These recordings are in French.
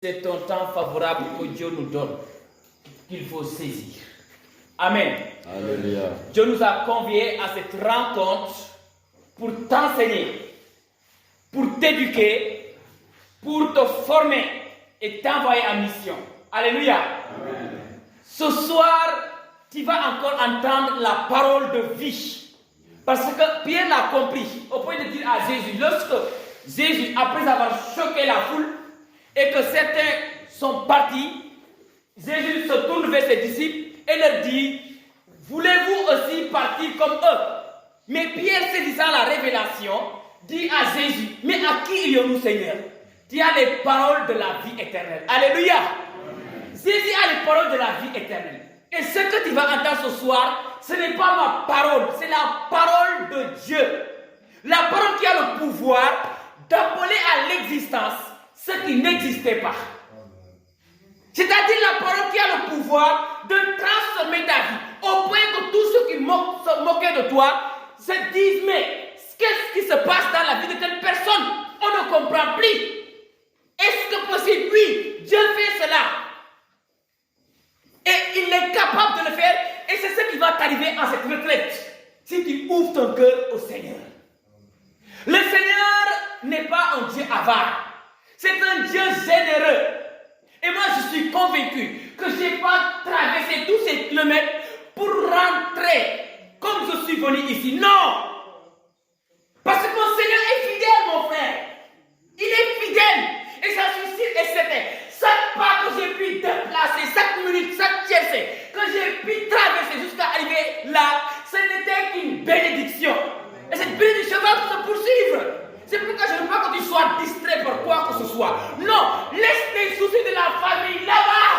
C'est un temps favorable que Dieu nous donne, qu'il faut saisir. Amen. Alléluia. Dieu nous a conviés à cette rencontre pour t'enseigner, pour t'éduquer, pour te former et t'envoyer en mission. Alléluia. Amen. Ce soir, tu vas encore entendre la parole de vie. Parce que Pierre l'a compris, au point de dire à Jésus, lorsque Jésus, après avoir choqué la foule, et que certains sont partis, Jésus se tourne vers ses disciples et leur dit, voulez-vous aussi partir comme eux? Mais Pierre, saisissant la révélation, dit à Jésus, mais à qui irions-nous, Seigneur? Tu as les paroles de la vie éternelle. Alléluia. Amen. Jésus a les paroles de la vie éternelle. Et ce que tu vas entendre ce soir, ce n'est pas ma parole, c'est la parole de Dieu. La parole qui a le pouvoir d'appeler à l'existence ce qui n'existait pas. C'est-à-dire la parole qui a le pouvoir de transformer ta vie, au point que tous ceux qui se moquaient de toi se disent, mais qu'est-ce qui se passe dans la vie de telle personne? On ne comprend plus. Est-ce que possible? Oui, Dieu fait cela. Et il est capable de le faire, et c'est ce qui va t'arriver en cette retraite, si tu ouvres ton cœur au Seigneur. Le Seigneur n'est pas un Dieu avare. C'est un Dieu généreux. Et moi, je suis convaincu que je n'ai pas traversé tous ces kilomètres pour rentrer comme je suis venu ici. Non! Parce que mon Seigneur est fidèle, mon frère. Il est fidèle. Et ça suis sûr et certain. Chaque pas que j'ai pu déplacer, chaque minute, chaque tiercé, que j'ai pu traverser jusqu'à arriver là, ce n'était qu'une bénédiction. Et cette bénédiction va se poursuivre. C'est pourquoi je ne veux pas que tu sois distrait par quoi que ce soit. Non, laisse les soucis de la famille là-bas.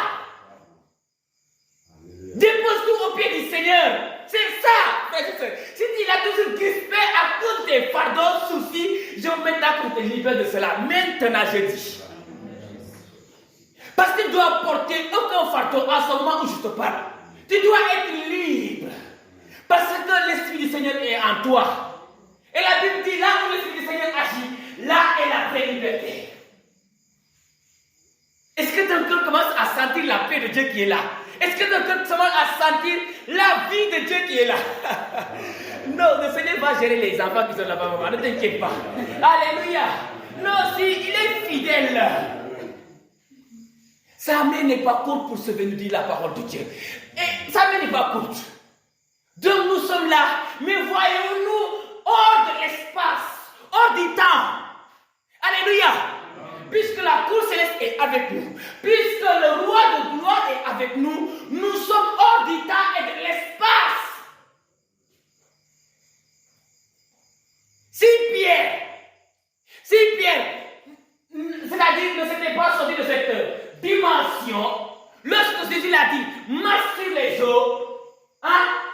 Dépose tout au pied du Seigneur. C'est ça, frère et soeur. Si tu l'as toujours crispé à cause des fardeaux, soucis, je veux maintenant qu'on te libère de cela. Maintenant, je dis. Parce que tu dois porter aucun fardeau à ce moment où je te parle. Tu dois être libre. Parce que l'Esprit du Seigneur est en toi. Et la Bible dit, là où l'Esprit du Seigneur agit, là est la vraie liberté. Est-ce que ton cœur commence à sentir la paix de Dieu qui est là? Est-ce que ton cœur commence à sentir la vie de Dieu qui est là? Non, le Seigneur va gérer les enfants qui sont là-bas, maman, ne t'inquiète pas. Alléluia. Non, si, il est fidèle. Sa main n'est pas courte pour se venir dire la parole de Dieu. Et sa main n'est pas courte. Donc nous sommes là, mais voyons-nous hors de l'espace, hors du temps. Alléluia. Puisque la cour céleste est avec nous, puisque le roi de gloire est avec nous, nous sommes hors du temps et de l'espace. Si Pierre, c'est-à-dire ne s'était pas sorti de cette dimension, lorsque Jésus l'a dit, marche sur les eaux,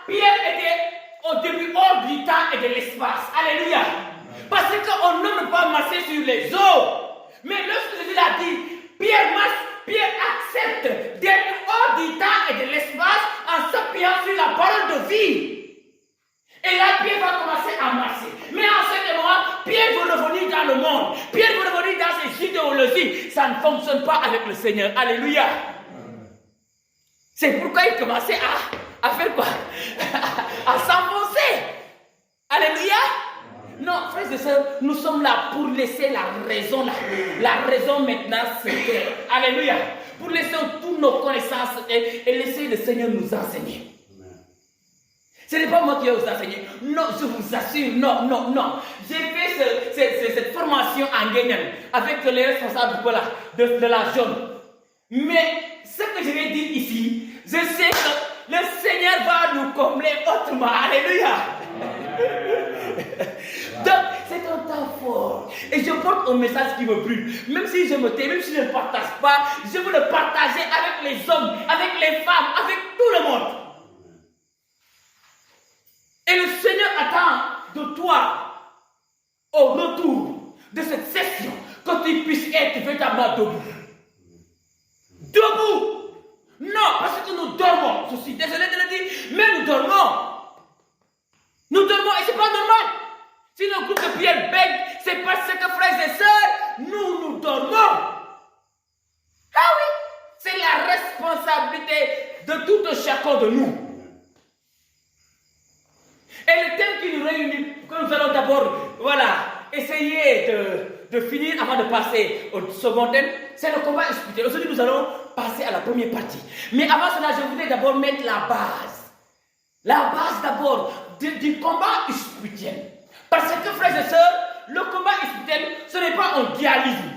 Pierre était au début hors du temps et de l'espace. Alléluia. Parce qu'on ne peut pas marcher sur les eaux. Mais lorsque Jésus l'a dit, Pierre marche, Pierre accepte d'être hors du temps et de l'espace en s'appuyant sur la parole de vie. Et là, Pierre va commencer à marcher. Mais en ce moment, Pierre veut revenir dans le monde. Pierre veut revenir dans ses idéologies. Ça ne fonctionne pas avec le Seigneur. Alléluia. C'est pourquoi il commençait à faire quoi? À s'enfoncer. Alléluia. Non, frères et sœurs, nous sommes là pour laisser la raison là. La raison maintenant se fait. Alléluia. Pour laisser toutes nos connaissances et laisser le Seigneur nous enseigner. Ce n'est pas moi qui vais vous enseigner. Non, je vous assure, non. J'ai fait cette formation en Guinée avec les responsables de la zone. Mais ce que je vais dire ici, je sais que le Seigneur va nous combler autrement. Alléluia. Donc, c'est un temps fort. Et je porte un message qui me brûle. Même si je me tais, même si je ne partage pas, je veux le partager avec les hommes, avec les femmes, avec tout le monde. Et le Seigneur attend de toi, au retour de cette session, que tu puisses être véritablement debout. Debout! Non, parce que nous dormons. Je suis désolé de le dire, mais nous dormons. Nous dormons et ce n'est pas normal. Si le groupe de prière bègue, c'est parce que, frères et sœurs, nous dormons. responsabilité de tout chacun de nous. Et le thème qui nous réunit, que nous allons d'abord, essayer de finir avant de passer au second thème, c'est le combat spirituel. Aujourd'hui, nous allons passer à la première partie. Mais avant cela, je voudrais d'abord mettre la base. La base d'abord du combat spirituel. Parce que, frères et sœurs, le combat spirituel, ce n'est pas un dualisme.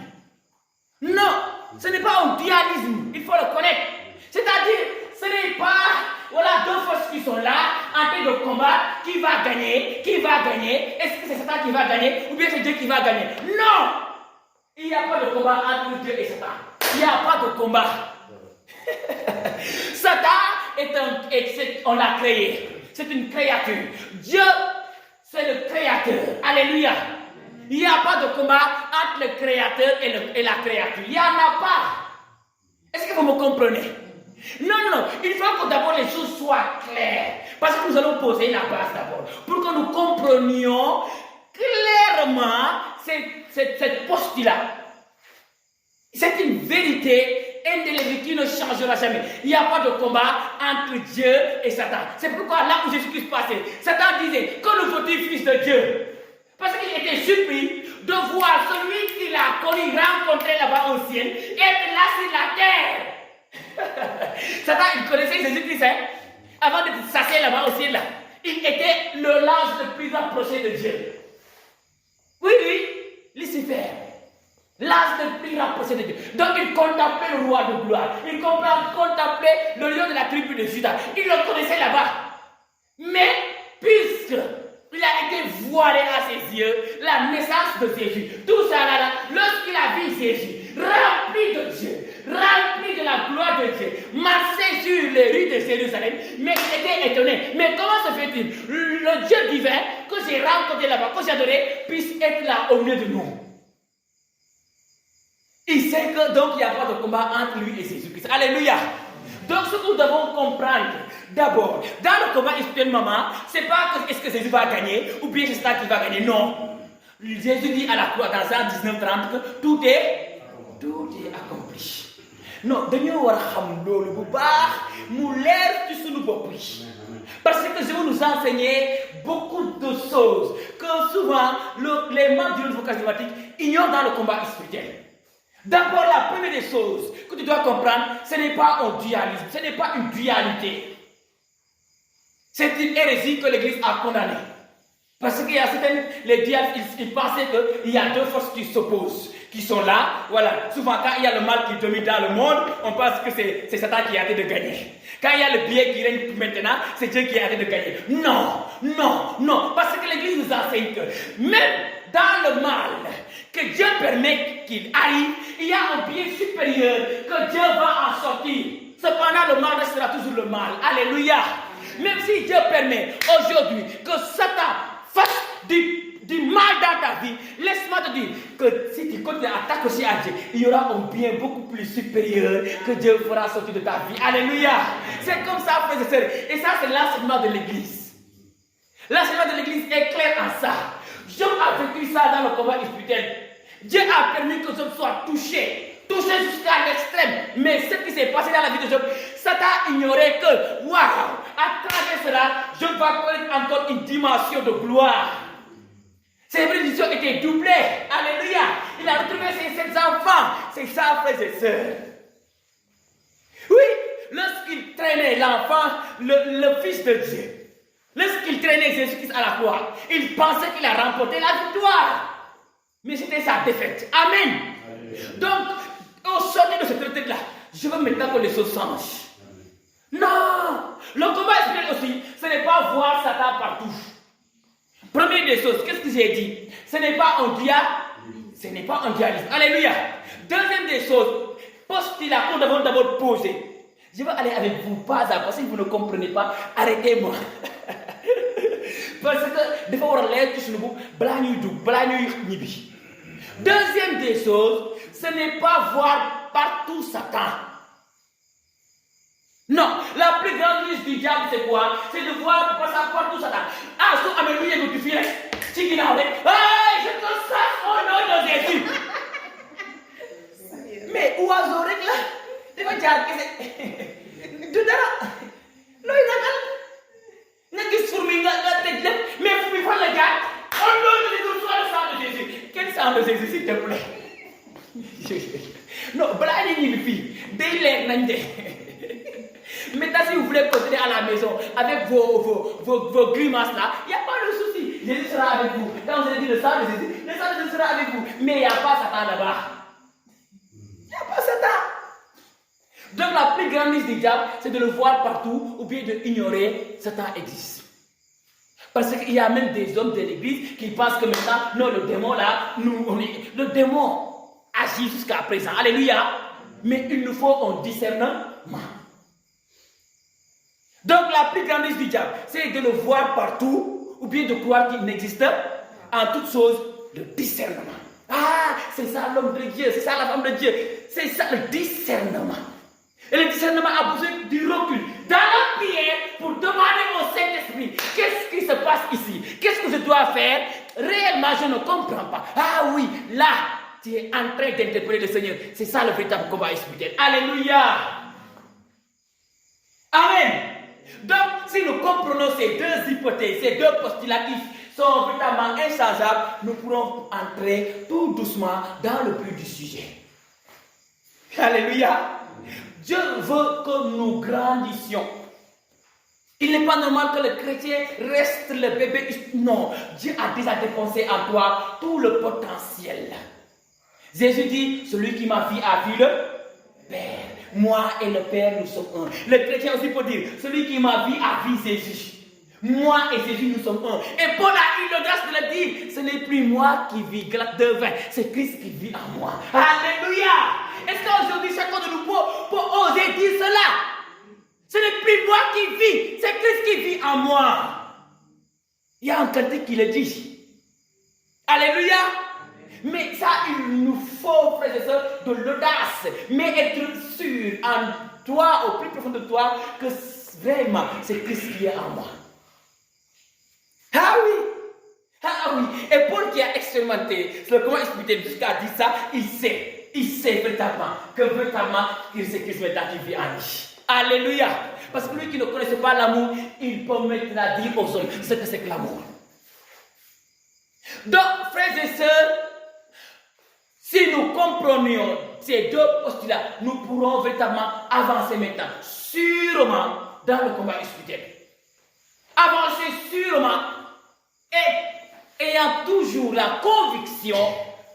Non, ce n'est pas un dualisme. Il faut le connaître. C'est-à-dire, ce n'est pas deux forces qui sont là, en train de combat, qui va gagner. Est-ce que c'est Satan qui va gagner ou bien c'est Dieu qui va gagner? Non! Il n'y a pas de combat entre Dieu et Satan. Il n'y a pas de combat. Satan on l'a créé. C'est une créature. Dieu, c'est le créateur. Alléluia. Il n'y a pas de combat entre le créateur et la créature. Il n'y en a pas. Est-ce que vous me comprenez? Non. Il faut que d'abord les choses soient claires. Parce que nous allons poser la base d'abord. Pour que nous comprenions clairement cette postulat. C'est une vérité indélébile qui ne changera jamais. Il n'y a pas de combat entre Dieu et Satan. C'est pourquoi là où Jésus-Christ passait, Satan disait que le fautif fils de Dieu. Parce qu'il était surpris de voir celui qu'il a connu rencontrer là-bas au ciel être là sur la terre. Satan, il connaissait Jésus-Christ, avant de s'asseoir là-bas au ciel. Là. Il était le l'ange le plus approché de Dieu. Oui, Lucifer. L'ange le plus rapproché de Dieu. Donc il contemplait le roi de gloire. Il contemplait le lion de la tribu de Juda. Il le connaissait là-bas. Mais, puisque il a été voilé à ses yeux, la naissance de Jésus, tout ça là, lorsqu'il a vu Jésus, rempli de Dieu, rempli de la gloire de Dieu, marcher sur les rues de Jérusalem, mais il était étonné. Mais comment se fait-il? Le Dieu divin que j'ai rencontré là-bas, que j'ai adoré, puisse être là au milieu de nous. Il sait que donc il n'y a pas de combat entre lui et Jésus-Christ. Alléluia. Donc ce que nous devons comprendre, d'abord, dans le combat spirituel, maman, c'est pas que est-ce que Jésus va gagner ou bien c'est ça qui va gagner. Non. Jésus dit à la croix dans Jean 19:30 que tout est accompli. Non, dañoo war a xam loolu bu baax mu leer ci sunu bopp yi. Parce que je vais nous enseigner beaucoup de choses que souvent les membres du nouveau charismatique ignorent dans le combat spirituel. D'abord, la première des choses que tu dois comprendre, ce n'est pas un dualisme, ce n'est pas une dualité. C'est une hérésie que l'Église a condamnée. Parce qu'il y a certaines, les dualistes, ils pensaient qu'il y a deux forces qui s'opposent, qui sont là. Voilà. Souvent, quand il y a le mal qui domine dans le monde, on pense que c'est Satan qui a été de gagner. Quand il y a le bien qui règne maintenant, c'est Dieu qui a été de gagner. Non. Parce que l'Église nous enseigne que même dans le mal que Dieu permet qu'il arrive, il y a un bien supérieur que Dieu va en sortir. Cependant, le mal restera toujours le mal. Alléluia. Même si Dieu permet aujourd'hui que Satan fasse du mal dans ta vie, laisse-moi te dire que si tu continues à t'accrocher à Dieu, il y aura un bien beaucoup plus supérieur que Dieu fera sortir de ta vie. Alléluia. C'est comme ça, frères et sœurs. Et ça, c'est l'enseignement de l'Église. L'enseignement de l'Église est clair en ça. Job a vécu ça dans le combat spirituel. Dieu a permis que Job soit touché jusqu'à l'extrême. Mais ce qui s'est passé dans la vie de Job, Satan ignorait que, waouh, à travers cela, Job va connaître encore une dimension de gloire. Ses bénédictions étaient doublées. Alléluia. Il a retrouvé ses 7 enfants, ses frères et sœurs. Oui, lorsqu'il traînait l'enfant, le fils de Dieu, lorsqu'il traînait Jésus-Christ à la croix, il pensait qu'il a remporté la victoire. Mais c'était sa défaite. Amen. Donc, au sortir de cette retraite-là, je veux maintenant que les choses changent. Non. Le combat spirituel aussi, ce n'est pas voir Satan partout. Première des choses, qu'est-ce que j'ai dit? Ce n'est pas un dualisme. Alléluia. Deuxième des choses, postulat que nous devons d'abord poser. Je vais aller avec vous pas à pas. Si vous ne comprenez pas, arrêtez-moi. Parce que des fois, on relève tout sur nous, deuxième des choses, ce n'est pas voir partout Satan. Non, la plus grande liste du diable, c'est quoi? C'est de voir partout Satan. Ah, si Amélie est notifié, si il a dit, hey, je te sers au nom de Jésus. Mais où est-ce là? Tu vas dire que c'est. du dara looy ragal nga gis fourmi nga tëj lépp mais fourmi fan la jaar au nom de Jésus soit le sang de Jésus quel sang de Jésus s'il te plaît non balaa ñuy ñibbi fii day leer nañ de maintenant si vous voulez continuer à la maison avec vos grimaces là il n'y a pas de souci Jésus sera avec vous quand vous avez dit le sang de Jésus sera avec vous mais il n'y a pas Satan là-bas il n'y a pas Satan. Donc la plus grande liste du diable, c'est de le voir partout ou bien de ignorer Satan existe. Parce qu'il y a même des hommes de l'église qui pensent que maintenant, non, le démon là, le démon agit jusqu'à présent. Alléluia. Mais il nous faut un discernement. Donc la plus grande liste du diable, c'est de le voir partout ou bien de croire qu'il n'existe en toutes choses le discernement. Ah, c'est ça l'homme de Dieu, c'est ça la femme de Dieu, c'est ça le discernement. Et le discernement a besoin du recul dans la prière pour demander au Saint-Esprit qu'est-ce qui se passe ici, qu'est-ce que je dois faire. Réellement, je ne comprends pas. Ah oui, là, tu es en train d'interpeller le Seigneur. C'est ça le véritable combat spirituel. Alléluia. Amen. Donc, si nous comprenons ces deux hypothèses, ces deux postulats qui sont véritablement inchangeables, nous pourrons entrer tout doucement dans le but du sujet. Alléluia. Dieu veut que nous grandissions. Il n'est pas normal que le chrétien reste le bébé. Non, Dieu a déjà dépensé en toi tout le potentiel. Jésus dit, celui qui m'a vu a vu le Père. Moi et le Père, nous sommes un. Le chrétien aussi peut dire, celui qui m'a vu a vu Jésus. Moi et Jésus, nous sommes un. Et Paul a eu l'audace de le dire, ce n'est plus moi qui vis, Galates 2:20, c'est Christ qui vit en moi. Alléluia. Est-ce qu'aujourd'hui, chacun de nous peut oser dire cela? Ce n'est plus moi qui vis, c'est Christ qui vit en moi. Il y a un cantique qui le dit. Alléluia. Mais ça, il nous faut, frères et sœurs, de l'audace. Mais être sûr en toi, au plus profond de toi, que vraiment, c'est Christ qui est en moi. Ah oui. Ah oui. Et Paul qui a expérimenté le comment expliquer jusqu'à dire ça, il sait véritablement que c'est Christ maintenant qui vit en lui. Alléluia. Parce que lui qui ne connaissait pas l'amour, il peut maintenant dire aux hommes ce que c'est que l'amour. Donc, frères et sœurs, si nous comprenions ces deux postulats, nous pourrons véritablement avancer maintenant, sûrement, dans le combat spirituel. Avancer sûrement et ayant toujours la conviction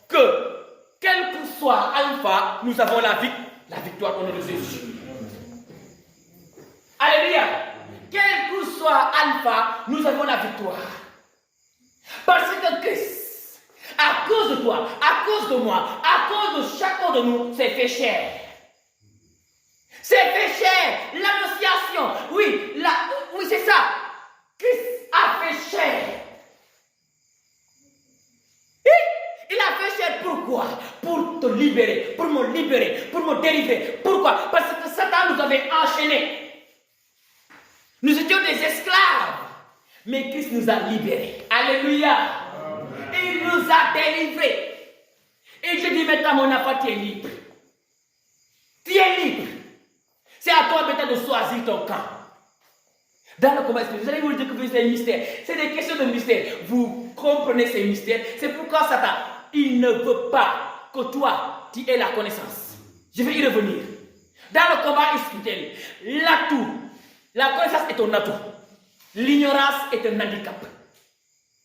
que, quel que soit alpha, nous avons la victoire au nom de Jésus. Alléluia. Quel que soit alpha, nous avons la victoire. Parce que Christ, à cause de toi, à cause de moi, à cause de chacun de nous, s'est fait chair. C'est fait chair. L'annonciation. Oui, c'est ça. Christ a fait chair. Il a fait chair pourquoi? Pour te libérer, pour me libérer, pour me délivrer. Pourquoi? Parce que Satan nous avait enchaînés. Nous étions des esclaves. Mais Christ nous a libérés. Alléluia. Il nous a délivrés. Et je dis maintenant, mon enfant, tu es libre. Tu es libre. C'est à toi maintenant de choisir ton camp. Dans le combat spirituel, vous allez vous découvrir ces mystères. C'est des questions de mystères. Vous comprenez ces mystères. C'est pourquoi Satan, il ne veut pas que toi, tu aies la connaissance. Je vais y revenir. Dans le combat spirituel, l'atout, la connaissance est un atout. L'ignorance est un handicap.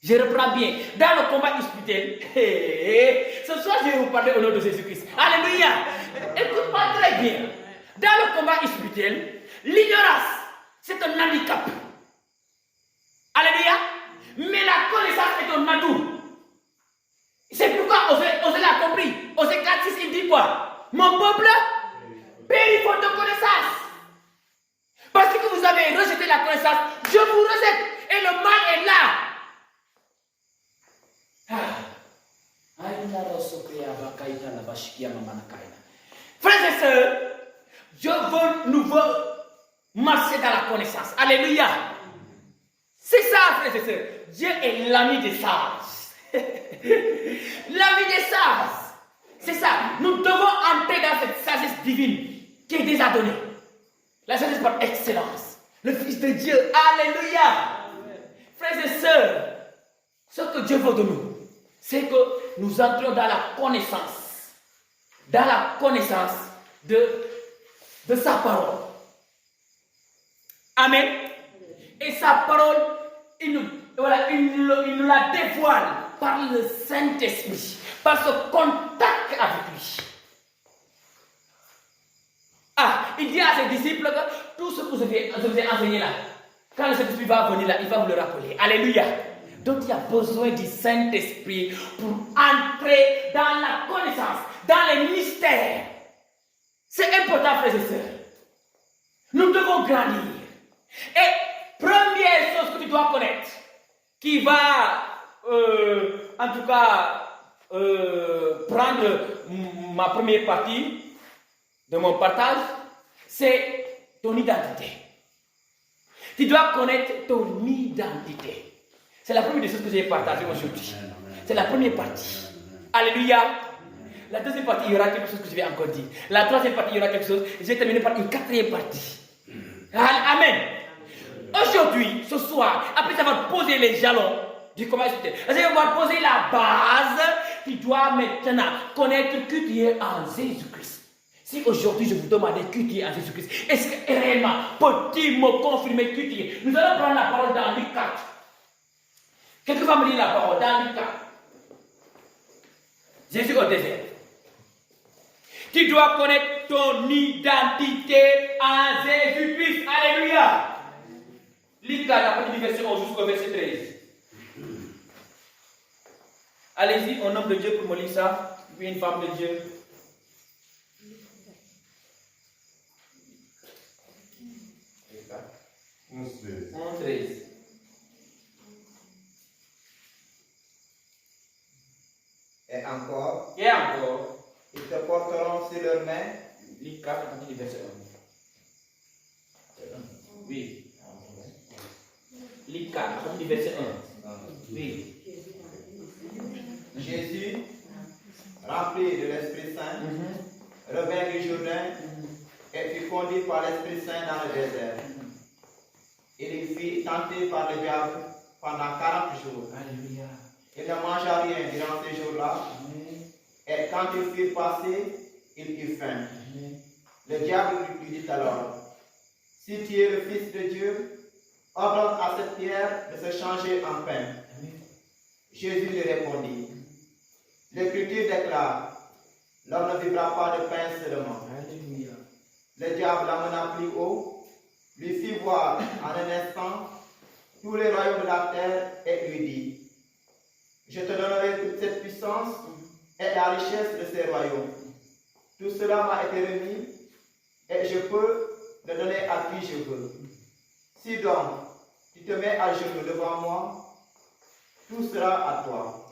Je reprends bien. Dans le combat spirituel, ce soir je vais vous parler au nom de Jésus-Christ. Alléluia. Écoute-moi très bien. Dans le combat spirituel, l'ignorance, c'est un handicap. Alléluia. Mais la connaissance est un atout. C'est pourquoi Osée l'a compris. Osée 4:6, il dit quoi? Mon peuple périt faute de connaissance. Parce que vous avez rejeté la connaissance, je vous rejette. Et le mal est là. Frères et sœurs, nous voulons marcher dans la connaissance. Alléluia. C'est ça, frères et sœurs. Dieu est l'ami des sages. L'ami des sages. C'est ça. Nous devons entrer dans cette sagesse divine qui est déjà donnée. La sagesse par excellence. Le Fils de Dieu. Alléluia. Frères et sœurs, ce que Dieu veut de nous, c'est que nous entrions dans la connaissance. Dans la connaissance de sa parole. Amen. Et sa parole, il nous la dévoile par le Saint-Esprit, par ce contact avec lui. Il dit à ses disciples que tout ce que je vous ai enseigné là, quand le Saint-Esprit va venir là, il va vous le rappeler. Alléluia. Donc il y a besoin du Saint-Esprit pour entrer dans la connaissance, dans les mystères. C'est important, frères et sœurs. Nous devons grandir. Et première chose que tu dois connaître, qui va, en tout cas, prendre ma première partie de mon partage, c'est ton identité. Tu dois connaître ton identité. C'est la première des choses que j'ai partagées aujourd'hui. C'est la première partie. Alléluia. La deuxième partie, il y aura quelque chose que je vais encore dire. La troisième partie, il y aura quelque chose. Je vais terminer par une quatrième partie. Amen. Aujourd'hui, ce soir, après avoir posé les jalons du commerce spirituel, après avoir posé la base, tu dois maintenant connaître que tu es en Jésus-Christ. Si aujourd'hui je vous demandais que tu es en Jésus-Christ, est-ce que réellement peux-tu me confirmer que tu es? Nous allons prendre la parole dans Luc 4. Quelqu'un va me dire la parole dans Luc 4. Jésus au désert. Tu dois connaître ton identité en Jésus-Christ. Alléluia. Luc 4, à partir du verset 11 jusqu'au verset 13. Allez-y, un homme de Dieu pour me lire ça, puis une femme de Dieu. Et encore, Ils te porteront sur leurs mains. Luc 4, à partir du verset 1. Oui. Luc 4, à partir du verset 1. Oui. Jésus, rempli de l'Esprit Saint, revint du Jourdain et fut conduit par l'Esprit Saint dans le désert. Il y fut tenté par le diable pendant 40 jours. Alléluia. Il ne mangea rien durant ces jours-là. Et quand il fut passé, il eut faim. Le diable lui dit alors, si tu es le Fils de Dieu, ordonne à cette pierre de se changer en pain. Jésus lui répondit, l'Écriture déclare, l'homme ne vivra pas de pain seulement. Alléluia. Le diable l'amena plus haut, lui fit voir en un instant tous les royaumes de la terre et lui dit, je te donnerai toute cette puissance et la richesse de ces royaumes. Tout cela m'a été remis et je peux le donner à qui je veux. Si donc tu te mets à genoux devant moi, tout sera à toi.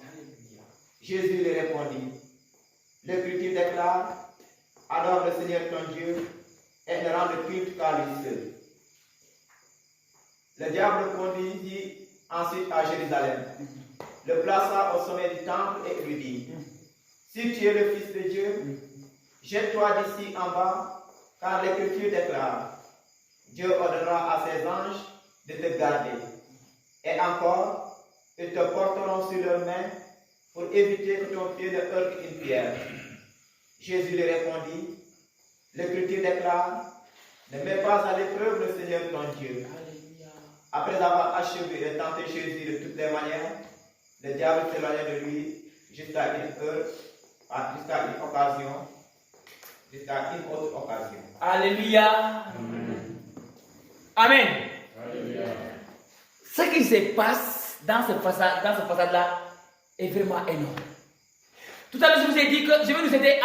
Jésus lui répondit, l'Écriture déclare, adore le Seigneur ton Dieu et ne rende culte qu'à lui seul. Le diable le conduisit ensuite à Jérusalem, le plaça au sommet du temple et lui dit, si tu es le Fils de Dieu, jette-toi d'ici en bas, car l'Écriture déclare, Dieu ordonnera à ses anges de te garder. Et encore, ils te porteront sur leurs mains pour éviter que ton pied ne heurte une pierre. Jésus lui répondit, l'Écriture déclare, ne mets pas à l'épreuve le Seigneur ton Dieu. Après avoir achevé de tenter Jésus de toutes les manières, le diable s'éloigna de lui jusqu'à une autre occasion. Alléluia. Amen. Alléluia. Ce qui se passe dans ce passage-là est vraiment énorme. Tout à l'heure, je vous ai dit que je vais nous aider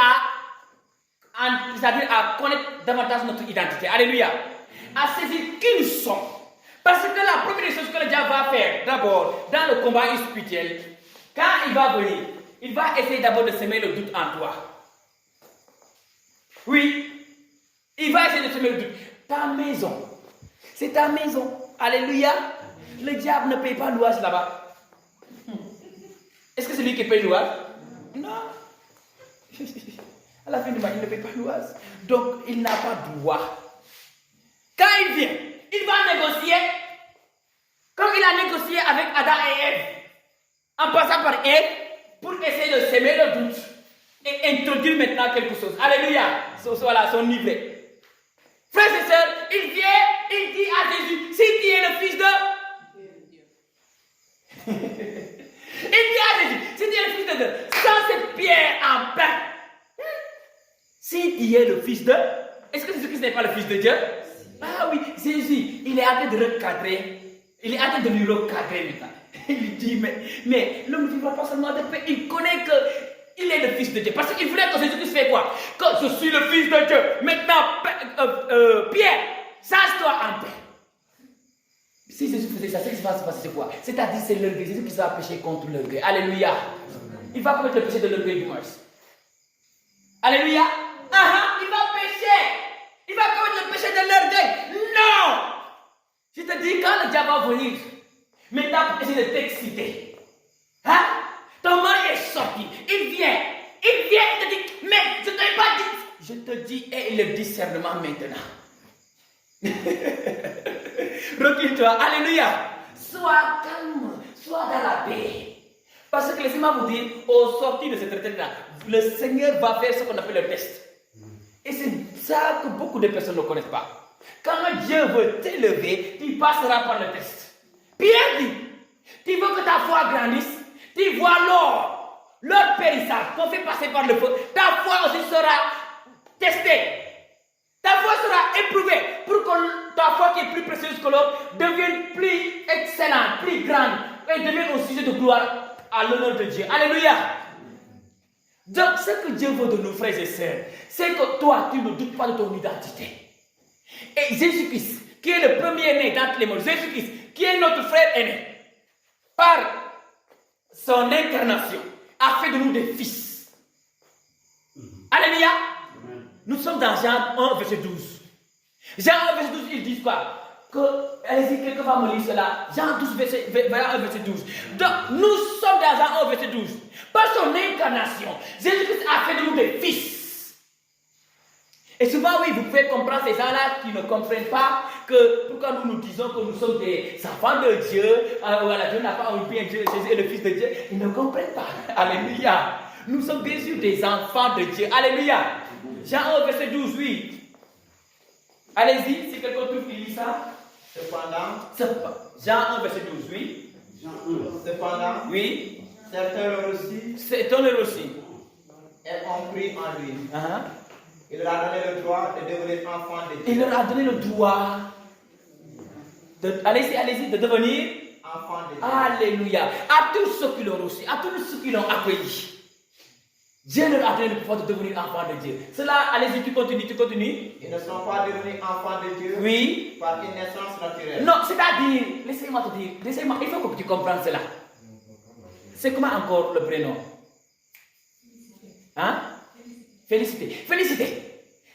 c'est-à-dire à connaître davantage notre identité. Alléluia. À saisir qui nous sommes. Parce que la première chose que le diable va faire, d'abord, dans le combat spirituel, quand il va venir, il va essayer d'abord de semer le doute en toi. Oui, il va essayer de semer le doute. Ta maison, c'est ta maison. Alléluia. Le diable ne paye pas louage là-bas. Est-ce que c'est lui qui paye louage? Non. À la fin du mois, il ne paye pas louage. Donc, il n'a pas droit Quand il vient, il va négocier, comme il a négocié avec Adam et Ève, en passant par Ève, pour essayer de semer le doute et introduire maintenant quelque chose. Alléluia. Voilà, son livret. Frères et sœurs, il vient, il dit à Jésus, si tu es le fils de Dieu. Il dit à Jésus, si tu es le fils de Dieu, sans cette pierre en pain. Si tu es le fils de, est-ce que Jésus-Christ n'est pas le fils de Dieu? Ah oui, Jésus, il est en train de recadrer. Il est en train de lui recadrer maintenant. Il lui dit, mais l'homme ne vivra pas seulement de paix. Il connaît qu'il est le fils de Dieu. Parce qu'il voulait que Jésus-Christ fait quoi? Que je suis le fils de Dieu. Maintenant, Pierre, sache-toi en paix. Si Jésus faisait ça, ce qui va se passer, c'est quoi? C'est-à-dire, c'est l'orgueil. Jésus qui va pécher contre l'orgueil. Alléluia. Il va commettre le péché de l'orgueil du moins. Alléluia. Il va pécher. Il va commettre le péché de l'orgueil. Non. Je te dis, quand le diable va venir, maintenant pour essayer de t'exciter, ton mari est sorti, il vient, il te dit, mais je ne t'ai pas dit. Je te dis, et le discernement maintenant. Recule-toi, alléluia. Sois calme, sois dans la paix. Parce que laissez-moi vous dire, au sortir de cette retraite-là, le Seigneur va faire ce qu'on appelle le test. Et c'est ça que beaucoup de personnes ne connaissent pas. Quand Dieu veut t'élever, tu passeras par le test. Pierre dit, tu veux que ta foi grandisse, tu vois l'or périssable qu'on fait passer par le feu, ta foi aussi sera testée. Ta foi sera éprouvée pour que ta foi qui est plus précieuse que l'or devienne plus excellente, plus grande et devienne au sujet de gloire à l'honneur de Dieu. Alléluia. Donc ce que Dieu veut de nous, frères et sœurs, c'est que toi, tu ne doutes pas de ton identité. Et Jésus-Christ, qui est le premier-né d'entre les morts, Jésus-Christ, qui est notre frère aîné, par son incarnation, a fait de nous des fils. Alléluia. Nous sommes dans Jean 1, verset 12. Jean 1, verset 12, ils disent quoi? Allez-y, quelqu'un va me lire cela. Jean 12, verset 12. Donc, nous sommes dans Jean 1, verset 12. Par son incarnation, Jésus-Christ a fait de nous des fils. Et souvent, oui, vous pouvez comprendre ces gens-là qui ne comprennent pas que pourquoi nous disons que nous sommes des enfants de Dieu, voilà, Dieu n'a pas un bien Dieu, Jésus est le Fils de Dieu. Ils ne comprennent pas. Alléluia. Nous sommes bien sûr des enfants de Dieu. Alléluia. Jean 1, verset 12, oui. Allez-y, si quelqu'un trouve qui lit ça. Cependant, Jean 1, verset 12, oui. Cependant, oui. certains leur aussi, et ont cru en lui. Il leur a donné le droit de devenir enfants de Dieu. Il leur a donné le droit allez-y, de devenir enfants de Dieu. Alléluia. À tous ceux qui l'ont reçu, à tous ceux qui l'ont accueilli. Dieu leur a donné le pouvoir de devenir enfants de Dieu. Cela, allez-y, tu continues. Ils ne sont pas devenus enfants de Dieu Oui. par une naissance naturelle. Non, c'est-à-dire, laissez-moi te dire, il faut que tu comprennes cela. C'est comment encore le prénom? Félicité.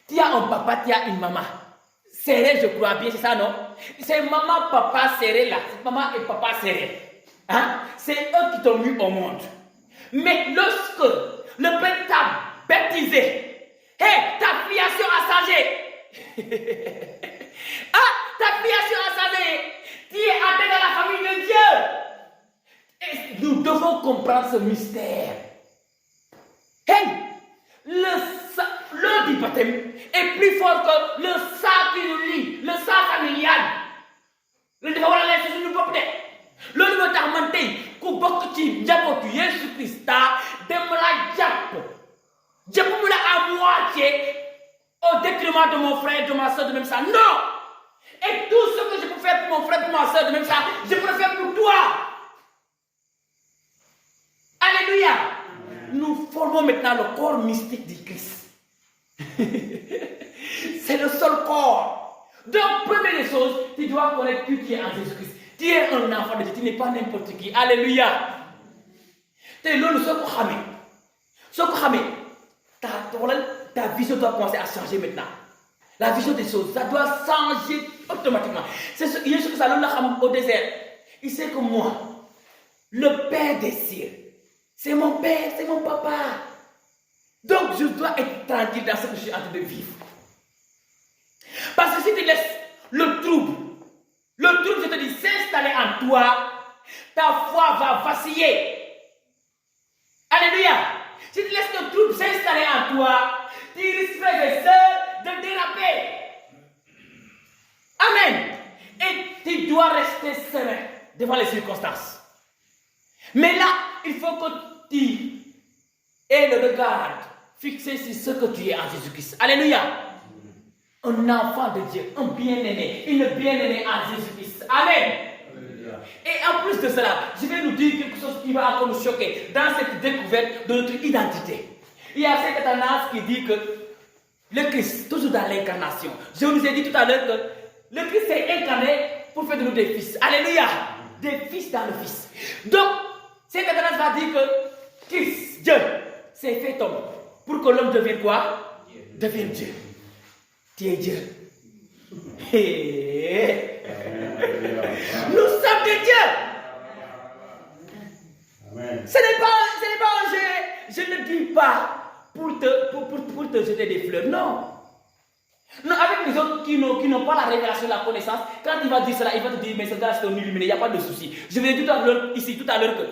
Tu as un papa, tu as une maman. Serré, je crois bien, c'est ça, non? C'est maman, papa serré là. C'est maman et papa serré. C'est eux qui t'ont mis au monde. Mais lorsque le Père t'a baptisé, ta filiation a changé. Ta filiation a changé. Tu es entré dans la famille de Dieu. Et nous devons comprendre ce mystère. Le du baptême est plus fort que le sang qui nous lie, le sang familial. Le devons la laisser sur nous propre. Le nouveau tarmenté, ku bokk ci njabootu Jésus Christa, dem la jàpp. Jàpp mu la à moitié au détriment de mon frère, de ma soeur, de même ça. Non! Et tout ce que je peux faire pour mon frère, pour ma soeur, de même ça, je peux le faire pour toi. Alléluia. Nous formons maintenant le corps mystique du Christ. C'est le seul corps. Donc, première des choses, tu dois connaître qui tu es en Jésus-Christ. Tu es un enfant de Dieu, tu n'es pas n'importe qui. Alléluia. Tu es là, ce ta vision doit commencer à changer maintenant. La vision des choses, ça doit changer automatiquement. C'est ce que Jésus Christ a au désert. Il sait que moi, le Père des cieux, c'est mon père, c'est mon papa. Donc je dois être tranquille dans ce que je suis en train de vivre. Parce que si tu laisses le toi, ta foi va vaciller. Alléluia. Si tu laisses le trouble s'installer en toi, tu risques, frères et sœurs, de déraper. Amen. Et tu dois rester serein devant les circonstances. Mais là, il faut que tu aies le regard fixé sur ce que tu es en Jésus-Christ. Alléluia. Un enfant de Dieu, un bien-aimé, une bien-aimée en Jésus-Christ. Amen. Et en plus de cela, je vais nous dire quelque chose qui va encore nous choquer dans cette découverte de notre identité. Il y a cette tendance qui dit que le Christ, toujours dans l'incarnation, je vous ai dit tout à l'heure que le Christ est incarné pour faire de nous des fils. Alléluia. Des fils dans le Fils. Donc, cette tendance va dire que Christ, Dieu, s'est fait homme. Pour que l'homme devienne quoi? Devienne Dieu. Tu es Dieu. Nous sommes des dieux. Amen. Ce n'est pas un jeu. Je ne dis pas pour te jeter des fleurs. Non. Non, avec les autres qui n'ont pas la révélation, la connaissance, quand il va dire cela, il va te dire, mais ce gars c'est un illuminé, il n'y a pas de souci. Je vous ai dit tout à l'heure que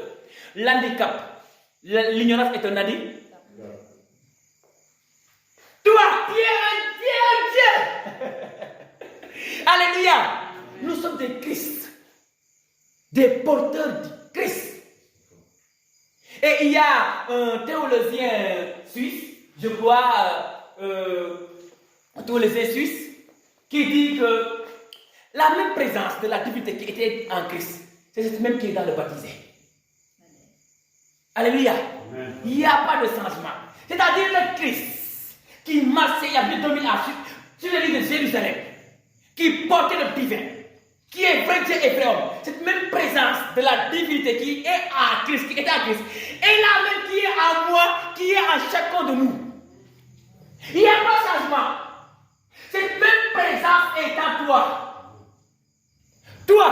l'handicap, l'ignorance est un handicap. Toi, tu es un Dieu. Alléluia. Nous sommes des Christ, des porteurs du Christ. Et il y a un théologien suisse, je crois, un théologien suisse, qui dit que la même présence de la divinité qui était en Christ, c'est cette même qui est dans le baptisé. Alléluia. Amen. Il n'y a pas de changement. C'est-à-dire le Christ qui marchait il y a plus de 2000 ans sur les lignes de Jérusalem, qui portait le divin, qui est vrai Dieu et vrai homme. Cette même présence de la divinité qui est en Christ, qui est en Christ, et la même qui est en moi, qui est en chacun de nous. Il n'y a pas de changement. Cette même présence est en toi. Toi,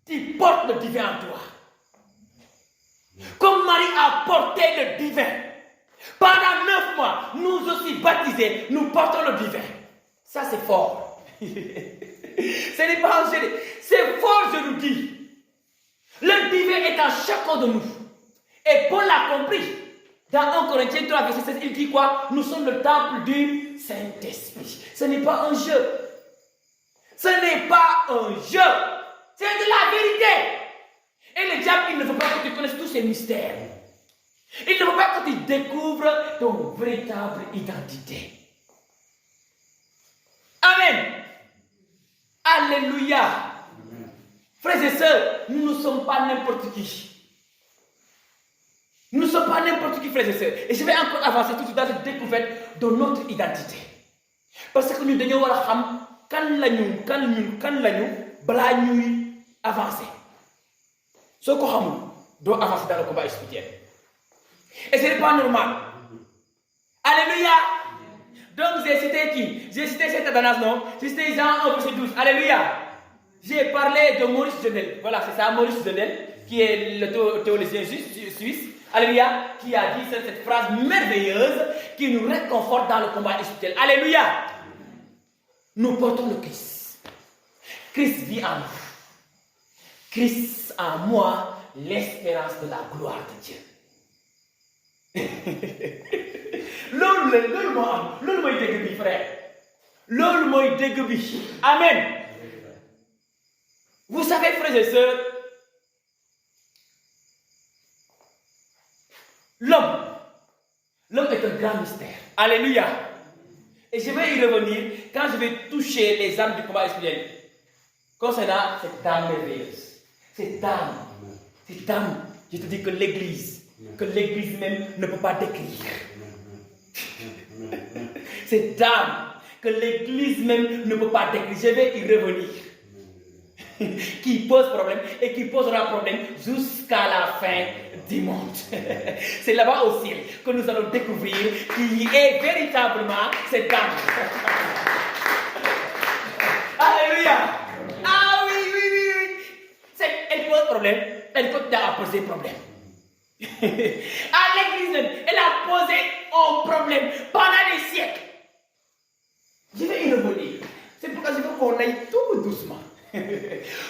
tu portes le divin en toi. Comme Marie a porté le divin. Pendant 9 mois, nous aussi baptisés, nous portons le divin. Ça, c'est fort. Ce n'est pas un jeu. C'est fort, je nous dis. Le divin est en chacun de nous. Et Paul l'a compris. Dans 1 Corinthiens 3, verset 16, il dit quoi? Nous sommes le temple du Saint-Esprit. Ce n'est pas un jeu. Ce n'est pas un jeu. C'est de la vérité. Et le diable, il ne veut pas que tu connaisses tous ces mystères. Il ne veut pas que tu découvres ton véritable identité. Amen. Alléluia. Amen. Frères et sœurs, nous ne sommes pas n'importe qui. Nous ne sommes pas n'importe qui, frères et sœurs. Et je vais encore avancer tout de suite dans cette découverte de notre identité. Parce que nous devons savoir quand nous balaa ñuy avancer. Ce qu'on xamul doit avancer dans le combat spirituel. Et ce n'est pas normal. Alléluia. Donc j'ai cité qui? J'ai cité cette tendance, non? J'ai cité Jean 1, verset 12. Alléluia. J'ai parlé de Maurice Genel. Voilà, c'est ça, Maurice Genel, qui est le théologien suisse. Alléluia. Qui a dit cette phrase merveilleuse qui nous réconforte dans le combat spirituel. Alléluia. Nous portons le Christ. Christ vit en nous. Christ en moi, l'espérance de la gloire de Dieu. loolu mooy dégg bi frère. Loolu mooy dégg bi. Amen. Vous savez, frères et sœurs, l'homme est un grand mystère. Alléluia. Et je vais y revenir quand je vais toucher les âmes du combat spirituel. Concernant cette âme merveilleuse. Cette âme, je te dis que l'église même ne peut pas décrire. Cette âme que l'église même ne peut pas décrire. Je vais y revenir. Qui pose problème et qui posera problème jusqu'à la fin du monde. C'est là-bas au ciel que nous allons découvrir qui est véritablement cette âme. Alléluia. Ah oui. Elle pose problème. Elle continue à poser problème. À l'église, elle a posé un problème pendant des siècles. Je vais y revenir. C'est pourquoi je veux qu'on aille tout doucement.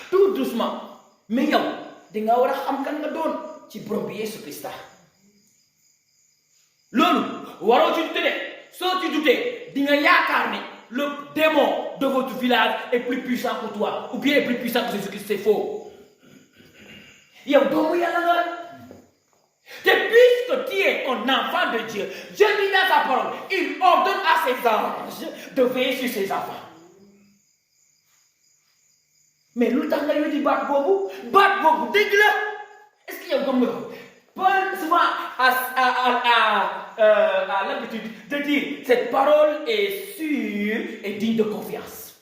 Tout doucement. mais yow di nga war a xam kan nga doon ci borom bi Yesu Christa loolu waroo ci dute de soo ci dutee di nga yaakaar ne le démon de votre village est plus puissant que toi ou bien est plus puissant que Jésus-Christ. C'est faux. yow doomu yàlla nga la te puisque tu es un enfant de Dieu, Dieu dit dans sa parole, il ordonne à ses anges de veiller sur ses enfants. Mais lu tax nga di baat boobu dégg la est-ce que yow gëm nga ko Paul souvent a l'habitude de dire cette parole est sûre et digne de confiance.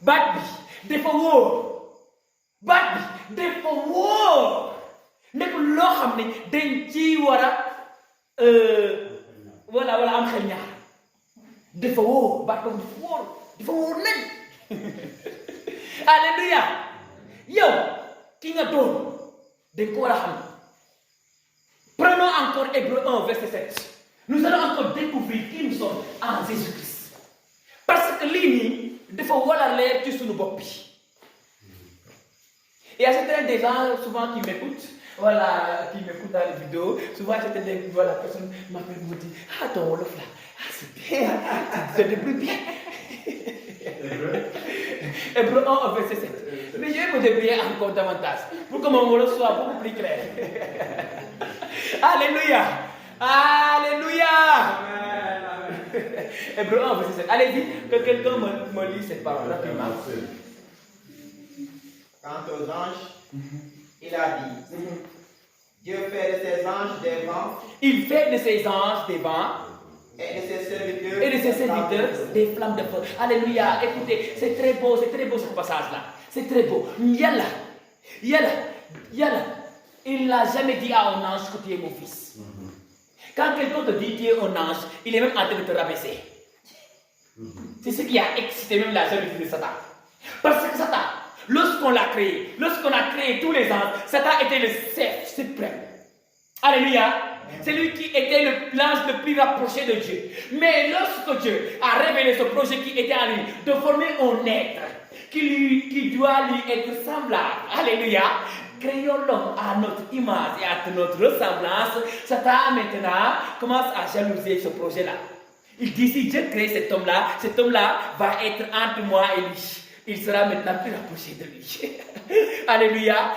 Baat bi dafa wóor nekk loo xam ne dañ ci war a wala am xel ñaar dafa wóor baat boobu dafa wóor nañ alléluia yow ki nga doon dañ ko war a xam. Prenons encore Hébreux 1 verset 7. Nous allons encore découvrir qui nous sommes en Jésus-Christ parce que lii nii dafa war a leer ci suñu bopp bi. Il y a certains des gens souvent qui m'écoutent, qui m'écoutent dans les vidéos. Souvent, la personne m'appelle et me dit ah, ton wolof là, c'est bien, tu te débrouilles bien. Hébreux 1 verset 7. Mais je vais me débrouiller encore davantage pour que mon wolof soit beaucoup plus clair. Alléluia! Hébreux 1 verset 7. Allez-y, que quelqu'un me lit cette parole rapidement. Quant aux anges, il a dit, Dieu fait de ses anges des vents. Il fait de ses anges des vents. Et de ses serviteurs des flammes de feu. Alléluia. Écoutez, c'est très beau ce passage-là. C'est très beau. Yalla. Il n'a jamais dit à un ange que tu es mon fils. Quand quelqu'un te dit tu es un ange, il est même en train de te rabaisser. C'est ce qui a excité même la jalousie de Satan. Parce que Satan, lorsqu'on a créé tous les anges, Satan était le chef suprême. Alléluia. C'est lui qui était l'ange le plus rapproché de Dieu. Mais lorsque Dieu a révélé ce projet qui était en lui, de former un être qui doit lui être semblable. Alléluia. Créons l'homme à notre image et à notre ressemblance. Satan maintenant commence à jalouser ce projet-là. Il dit si Dieu crée cet homme-là va être entre moi et lui. Il sera maintenant plus rapproché de lui. Alléluia.